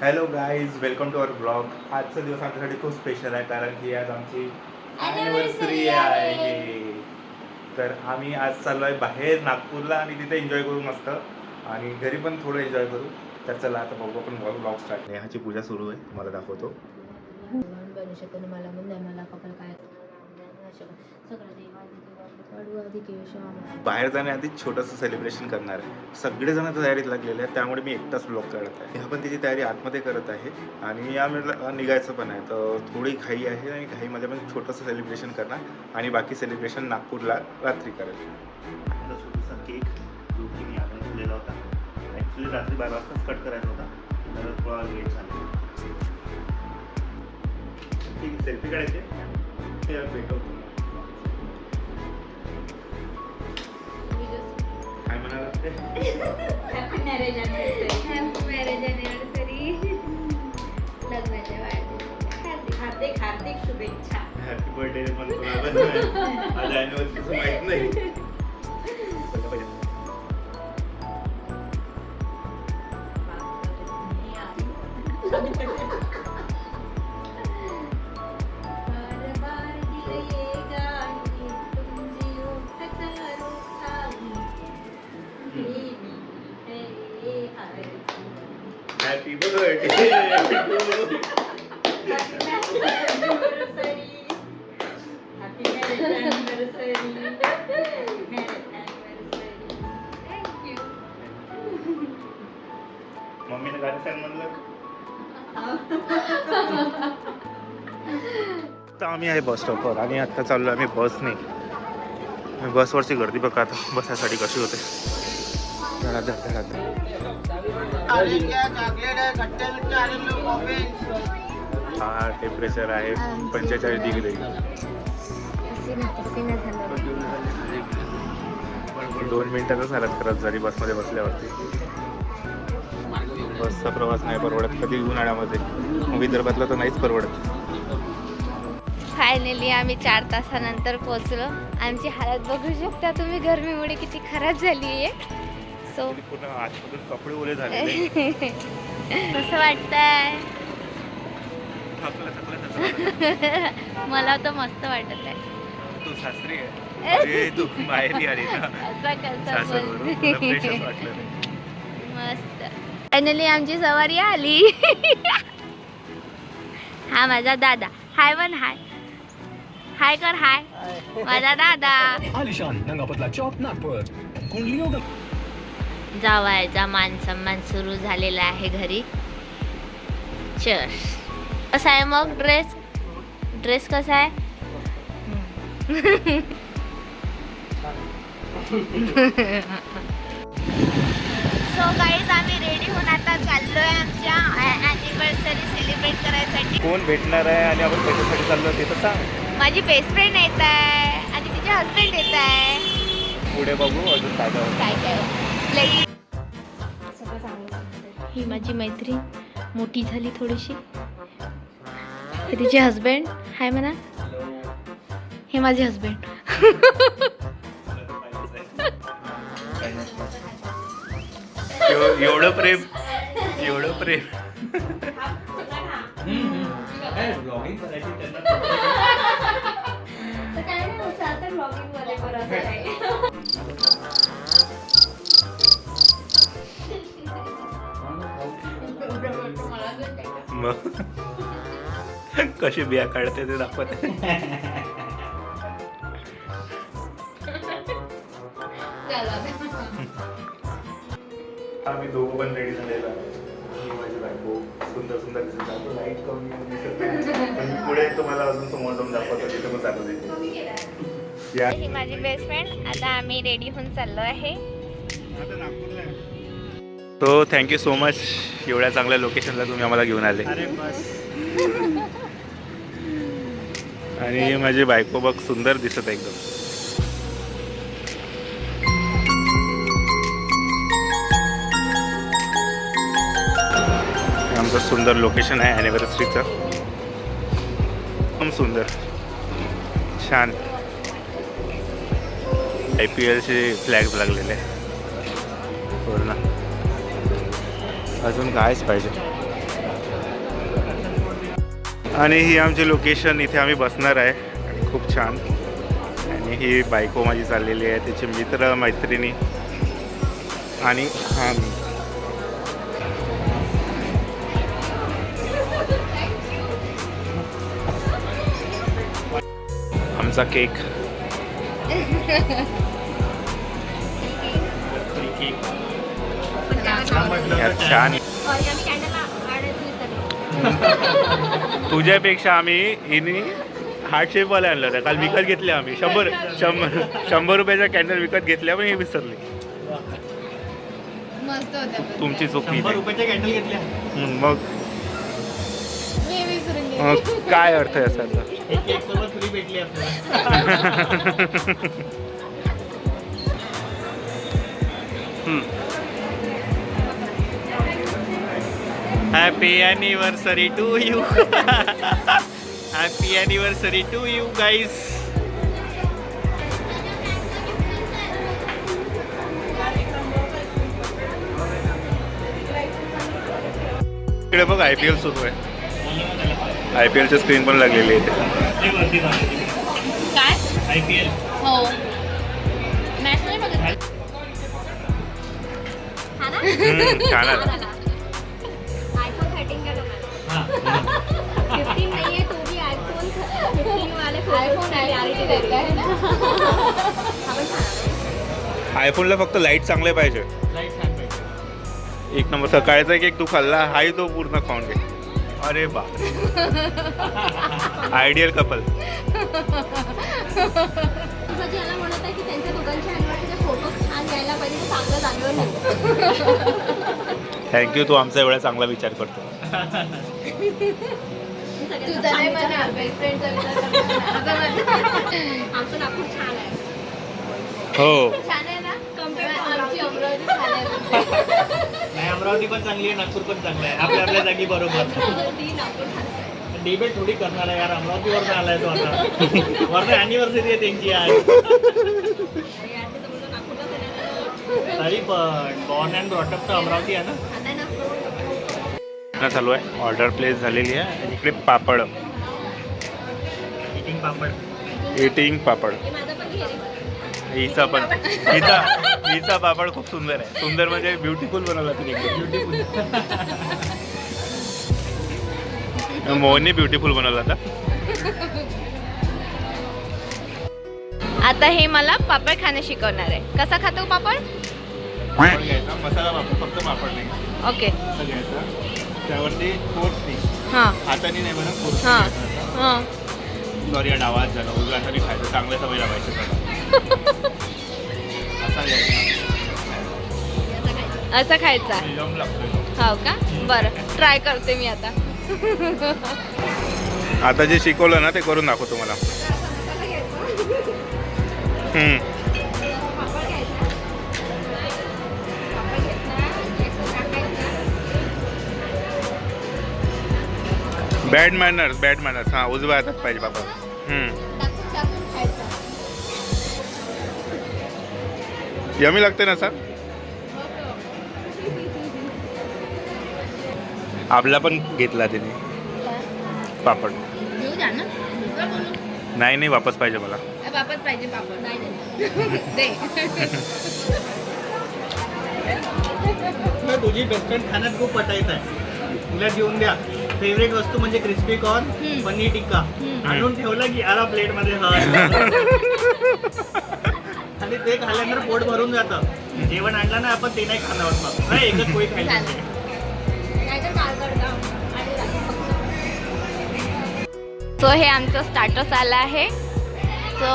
Hello guys, welcome to our blog. आजचा दिवस आमच्यासाठी खूप स्पेशल आहे कारण की आज आमची ॲनिव्हर्सरी आहे. तर आम्ही आज चाललो आहे बाहेर नागपूरला आणि तिथे एन्जॉय करू मस्त, आणि घरी पण थोडं एन्जॉय करू. तर चला आता बघू आपण ब्लॉग स्टार्ट. नेहाची पूजा सुरू आहे, तुम्हाला दाखवतो. बनू शकत मला मुंडा मला कपाल काय सगळं बाहेर जाण्याआधी छोटंसं सेलिब्रेशन करणार आहे. सगळेजण तयारीत लागलेले आहेत, त्यामुळे मी एकटाच ब्लॉग करत आहे. ह्या पण तिची तयारी आतमध्ये करत आहे आणि यामध्ये निघायचं पण आहे. तर थोडी घाई आहे आणि घाईमध्ये पण छोटंसं सेलिब्रेशन करणार आणि बाकी सेलिब्रेशन नागपूरला रात्री करेल. छोटासा केक जो की मी आपण ठेवलेला होता, ॲक्च्युली रात्री 12 वाजताच कट करायचा होता, तर थोडा लेट झाला. ठीक आहे, सेल्फी काढायचे ते भेटवतो. काय म्हणाला ते? Happy marriage anniversary. लग्नाच्या वाढदिवसाच्या हार्दिक हार्दिक शुभेच्छा. Happy birthday. मला कोणाला आज ॲनिव्हर्सरीचं माहित नाही. Happy birthday. मम्मीने गाडी सांग म्हणलं. तर आम्ही आहे बस स्टॉपवर आणि आता चाललो आम्ही बसने. बसवरची गर्दी बघा आता बसासाठी कशी होते. हा टेम्परेचर आहे 45 डिग्री. 2 मिनिटातच हालत खराब झाली बसमध्ये बसल्यावरती. बसचा प्रवास नाही परवडत कधी उन्हाळ्यामध्ये, विदर्भातला तर नाहीच परवडत. फायनली आम्ही 4 तासानंतर पोहोचलो. आमची हालत बघू शकता तुम्ही, गरमीमुळे किती खराब झाली आहे. सो पूर्ण आतमधून कपडे ओले झाले. कसं वाटतंय? मला तर मस्त वाटत आहे. तू सासरी आहे अरे, तू माहेरी आली ना. मस्त. फायनली आमची सवारी आली. हा माझा दादा. हाय वन हाय हाय कर. हाय माझा दादा. आलिशान नंगापतला चौक नागपूर. जावायचा मान सन्मान सुरू झालेला आहे घरी. चर्स. कसा आहे मग ड्रेस कसा आहे? सो गाईज आम्ही रेडी होऊन आता चाललोय आमच्या ॲनिव्हर्सरी सेलिब्रेट करायसाठी. कोण भेटणार आहे आणि आपण कशासाठी चाललो ते तर सांग. माझी बेस्ट फ्रेंड येत आहे आणि तिचे हस्बंड येत आहे. पुढे बघू अजून काय काय ही माझी मैत्रीण मोठी झाली थोडीशी. हे तिचे हस्बंड. हाय म्हणा. हे माझे हस्बंड. एवढं प्रेम. मग कशी बिया काढते ते दाखवत. आम्ही दोघं पण रेडी झालेला. माझी बायको सुंदर सुंदर दिसत आहे. लाईट कमी दिसत नाही, पण पुढे तुम्हाला अजून समोर जाऊन दाखवतो तिथे पण चालू देते. ही माझी बेस्ट फ्रेंड. आता आम्ही रेडी होऊन चाललो आहे. तो थँक्यू सो मच, एवढ्या चांगल्या लोकेशनला तुम्ही आम्हाला घेऊन आले. आणि माझी बायको बघ सुंदर दिसत आहे एकदम. आमचं सुंदर लोकेशन आहे ॲनिव्हर्सरीचं. एकदम सुंदर छान. IPLचे फ्लॅग्स लागलेले पूर्ण. अजून कायच पाहिजे. आणि ही आमची लोकेशन, इथे आम्ही बसणार आहे आणि खूप छान. आणि ही बायको माझी चाललेली आहे, त्याचे मित्र मैत्रिणी आणि आम्ही. आमचा केक छान. तुझ्यापेक्षा आम्ही हिने हार्ट शेपवाले आणलं होतं काल, विकत घेतले आम्ही. 100 रुपयाचा कॅन्डल विकत घेतल्या, पण हे विसरले. मस्त होत्या. तुमची चुकी 100 रुपयाच्या कॅन्डल घेतल्या. मग मी विसरून गेले. मग काय अर्थ आहे असा? एक केक सोबत फ्री भेटली आपल्याला. Happy anniversary to you. Happy anniversary to you guys. इकडे बघ IPL सुरू आहे. IPLची स्क्रीन पण लागलेली आहे. काय? IPL हो. मॅच नाही बघत. हा ना? छान आहे. आयफोन 13 का हां 15 नहीं है तो भी आईफोन 15 वाले आईफोन रियलिटी देता है ना. आयफोनला फक्त लाईट चांगले पाहिजे. लाईट छान पाहिजे. एक नंबर. सकाळचा केक तू खाल्ला, हाही तो पूर्ण खाऊन घे. अरे बाप, आयडियल कपल. याला म्हणत आहे की त्यांच्या दोघांच्या अॅनिव्हर्सरीचे फोटो छान यायला पाहिजे, चांगलं जाणवलं. थँक्यू, तू आमचा एवढा चांगला विचार करतो. तुझा नाही म्हणा, बेस्ट फ्रेंडचा विचार आमचं नागपूर छान आहे. हो, छान आहे ना, कम्पेअर आमची अमरावती छान आहे. नाही, अमरावती पण चांगली आहे, नागपूर पण चांगलं आहे. आपल्या आपल्या जागी बरोबर. नागपूर छान आहे. डिबेट थोडी करणार आहे यार. अमरावतीवर आलाय तो आता. वरती ॲनिव्हर्सरी आहे त्यांची आज. तरी पण बॉर्न अँड ब्रॉटअप तर अमरावती आहे ना. चालू आहे. ऑर्डर प्लेस झालेली आहे. आणि इकडे पापड, इटिंग पापड. एटिंग पापड. हिचा पण हिचा पापड खूप सुंदर आहे. सुंदर म्हणजे ब्युटिफुल बनवला तिने. ब्युटिफुल. मोहनने ब्युटिफुल बनवला होता. आता हे मला पापड खाणं शिकवणार आहे. कसा खातो पापड? पापड घ्यायचा, मसाला पापड, फक्त पापड नाही. ओके. असं घ्यायचं, त्यावरती फोर्सनी, हां हाताने नाही बरं, फोर्स. हां हां. सॉरी, डावात झाला. उजव्या हाताने खायचं, चांगल्या सवय लावायचं त्याला. असा घ्यायचा, असं खायचा. जम लागतोय. हो का? बरं, ट्राय करते मी आता. आता जे शिकवलं ना ते करून दाखवतो मला. Bad manners. हां, उजव्या हातात पाहिजे बाबा. यमी लागते ना सर. आपला पण घेतला त्याने पापड. नाही, वापस पाहिजे मला. वापस पाहिजे पापड. नाही. तुझी बेस्ट फ्रेंड खाण्यात खूप पटायचं आहे. तिला घेऊन द्या. फेवरेट वस्तू म्हणजे क्रिस्पी कॉर्न, पनीर टिक्का. आणून ठेवलं की याला प्लेट मध्ये आणि ते खाल्ल्यानंतर पोट भरून जातं. जेवण आणलं ना आपण ते नाही खाणार मग. नाही, एकच पोळी खायची. सो हे आमचं स्टार्टर्स आलं आहे. सो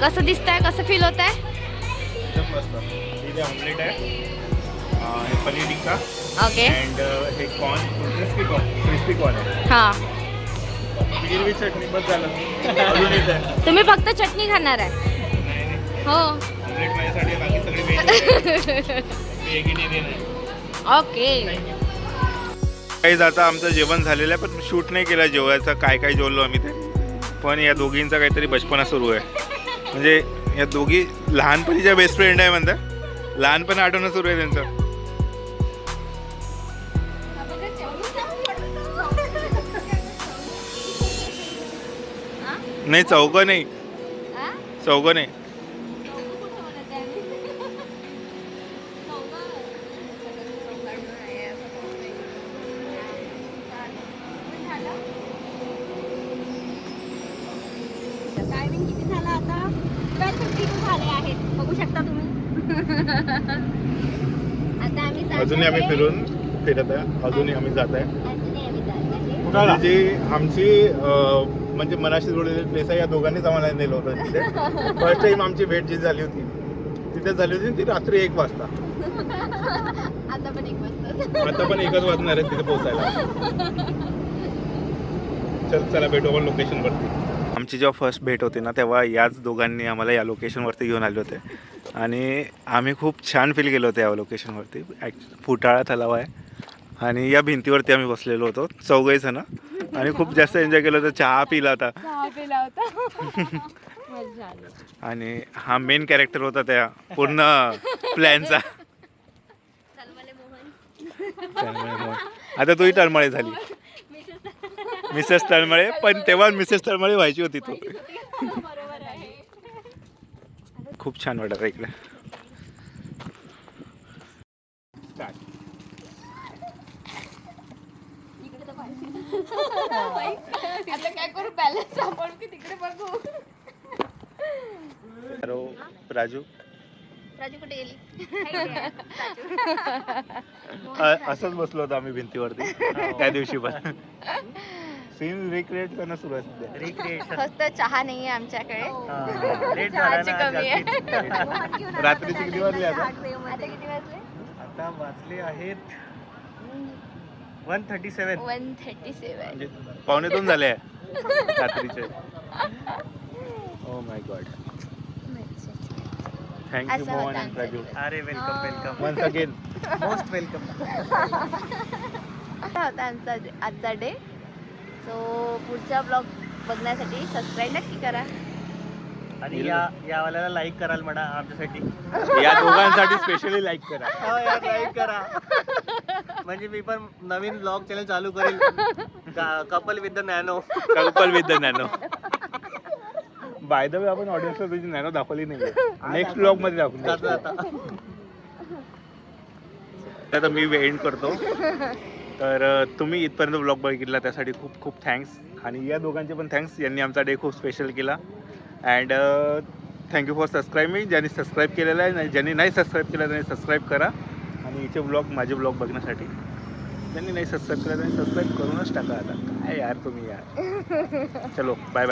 कसं दिसत आहे, कसं फील होत आहे? इथे ऑमलेट आहे, हे पनीर टिक्का ओके. अँड हे क्रिस्पी कॉर्न आहे. हां, हिरवी चटणी बस झालं. अजून एक आहे. तुम्ही फक्त चटणी खाणार आहे? हो. ऑमलेट माझ्यासाठी, बाकी सगळे व्हेजिटेरियन आहे. ओके. काही आता आमचं जेवण झालेलं आहे, पण शूट नाही केलं जेवायचं. काय जेवलो आम्ही ते. पण या दोघींचा काहीतरी बचपना सुरू आहे. म्हणजे या दोघी लहानपणीच्या बेस्ट फ्रेंड आहे म्हणतात. लहानपण आठवणं सुरू आहे त्यांचं. नाही चौघं नाही, चौघं नाही. टायमिंग किती झाला आता? 12:52 झाले आहेत, बघू शकता तुम्ही. आता आम्ही जात अजूनही आम्ही आहे. फिरत आहे, अजूनही आम्ही जात आहे. अजूनही आम्ही जात आहे. कुणाला जी आमची म्हणजे मनाशी जोडलेली प्लेस आहे, या दोघांनीच आम्हाला नेलं होतं तिथे. फर्स्ट टाइम आमची भेट जी झाली होती तिथे झाली होती ती रात्री 1 वाजता. आता पण 1 वाजता. आता पण 1च वाजणार आहे तिथे पोहोचायला. चला भेटू आपण लोकेशनवरती. आमची जेव्हा फर्स्ट भेट होती ना तेव्हा याच दोघांनी आम्हाला या लोकेशनवरती घेऊन आले होते आणि आम्ही खूप छान फील केलं होतं या लोकेशनवरती. फुटाळा तलाव आहे आणि या भिंतीवरती आम्ही बसलेलो होतो चौघही जण आणि खूप जास्त एन्जॉय केलं होतं. चहा पिला होता आणि हा मेन कॅरेक्टर होता त्या पूर्ण प्लॅनचा. आता तूही तळमळे झाली, मिसेस तळमळे. पण तेव्हा मिसेस तळमळे व्हायची होती तू. खूप छान वाटत इकडे. आता काय करू, बॅलन्स आपण की तिकडे बघू. राजू राजू कुठे गेली? असंच बसलो होतो आम्ही भिंतीवरती त्या दिवशी पण. सीन रिक्रिएट करणं सुरू आहे सध्या. रिक्रिएशन फक्त चहा नाहीये आमच्याकडे. लेट झाला चहाची ना कमी आहे. जास्ती. रात्रीचे किती वाजले आता? आता किती वाजले? आता वाजले आहेत 1:37. 1:37. म्हणजे 1:45 झाले आहे रात्रीचे. Oh my God. थँक्यू असं मोहन होतं अँड राजू. अरे welcome welcome, once again. Most welcome. असा होता आमचा आजचा डे. सो पुढचा ब्लॉग बघण्यासाठी सबस्क्राईब नक्की करा. आणि या वाल्याला लाईक कराल म्हणा आमच्यासाठी. या दोघांसाठी स्पेशली लाईक करा. हो यार, लाईक करा. म्हणजे मी पण नवीन ब्लॉग चॅनल चालू करेल, couple with the nano. Couple with the nano. By the way आपण ऑडियन्सला तुझी नॅनो दाखवली नाही. नेक्स्ट ब्लॉग मध्ये दाखवून. आता मी एंड करतो. तर तुम्ही इथपर्यंत ब्लॉग बघितला त्यासाठी खूप खूप थँक्स. आणि या दोघांचे पण थँक्स, यांनी आमचा डे खूप स्पेशल केला. And thank you for subscribing. ज्यांनी सबस्क्राईब केलेलं आहे, ज्यांनी नाही सबस्क्राईब केलं त्यांनी सबस्क्राईब करा. आणि हिचे ब्लॉग, माझे ब्लॉग बघण्यासाठी ज्यांनी नाही सबस्क्राईब केलं त्यांनी सबस्क्राईब करूनच टाका. आता काय यार तुम्ही यार. चलो बाय बाय.